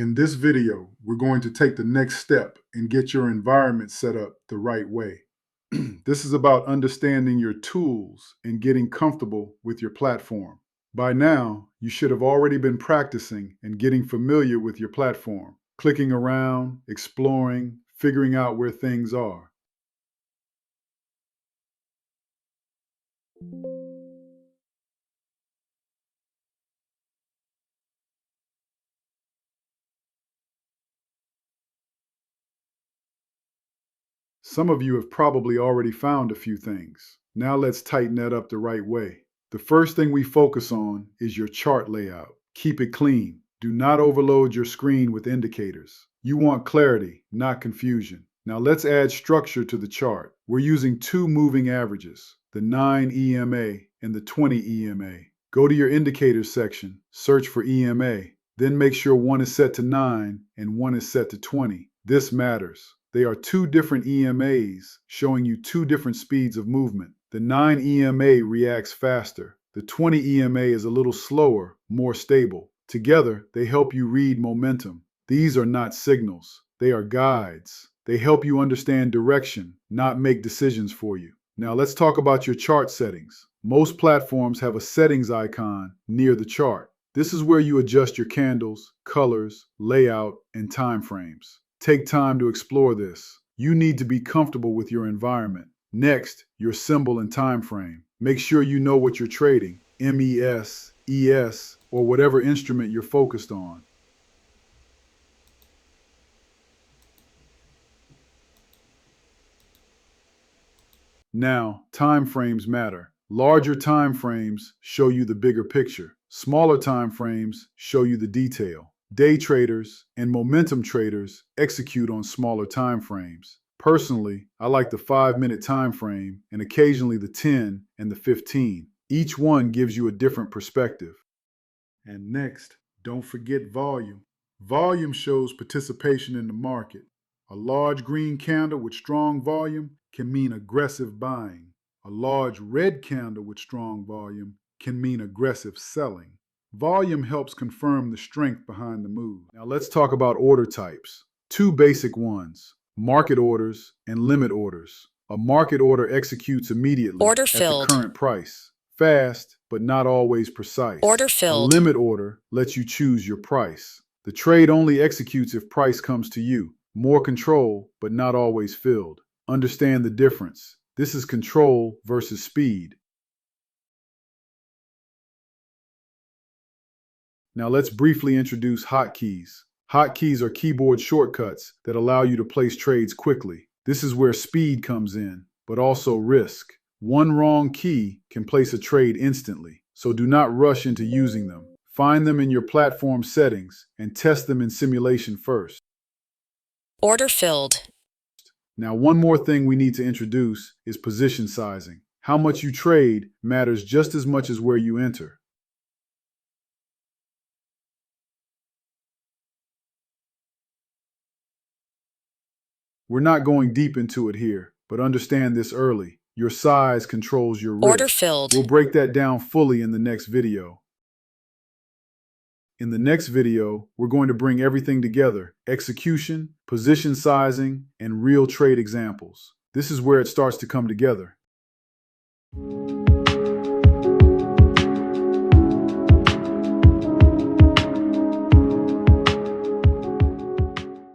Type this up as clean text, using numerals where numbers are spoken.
In this video, we're going to take the next step and get your environment set up the right way. This is about understanding your tools and getting comfortable with your platform. By now, you should have already been practicing and getting familiar with your platform, clicking around, exploring, figuring out where things are. Some of you have probably already found a few things. Now let's tighten that up the right way. The first thing we focus on is your chart layout. Keep it clean. Do not overload your screen with indicators. You want clarity, not confusion. Now let's add structure to the chart. We're using two moving averages, the 9 EMA and the 20 EMA. Go to your indicators section, search for EMA, then make sure one is set to 9 and one is set to 20. This matters. They are two different EMAs showing you two different speeds of movement. The 9 EMA reacts faster. The 20 EMA is a little slower, more stable. Together, they help you read momentum. These are not signals. They are guides. They help you understand direction, not make decisions for you. Now let's talk about your chart settings. Most platforms have a settings icon near the chart. This is where you adjust your candles, colors, layout, and time frames. Take time to explore this. You need to be comfortable with your environment. Next, your symbol and time frame. Make sure you know what you're trading, MES, ES, or whatever instrument you're focused on. Now, time frames matter. Larger time frames show you the bigger picture. Smaller time frames show you the detail. Day traders and momentum traders execute on smaller time frames. Personally, I like the 5-minute time frame and occasionally the 10 and the 15. Each one gives you a different perspective. And next, don't forget volume. Volume shows participation in the market. A large green candle with strong volume can mean aggressive buying. A large red candle with strong volume can mean aggressive selling. Volume helps confirm the strength behind the move. Now let's talk about order types. Two basic ones, market orders and limit orders. A market order executes immediately Order at the filled. current price. Fast, but not always precise. Order A filled. limit order lets you choose your price. The trade only executes if price comes to you. More control, but not always filled. Understand the difference. This is control versus speed. Now let's briefly introduce hotkeys. Hotkeys are keyboard shortcuts that allow you to place trades quickly. This is where speed comes in, but also risk. One wrong key can place a trade instantly, so do not rush into using them. Find them in your platform settings and test them in simulation first. Order filled. Now, one more thing we need to introduce is position sizing. How much you trade matters just as much as where you enter. We're not going deep into it here, but understand this early. Your size controls your risk. Order filled. We'll break that down fully in the next video. In the next video, we're going to bring everything together: execution, position sizing, and real trade examples. This is where it starts to come together.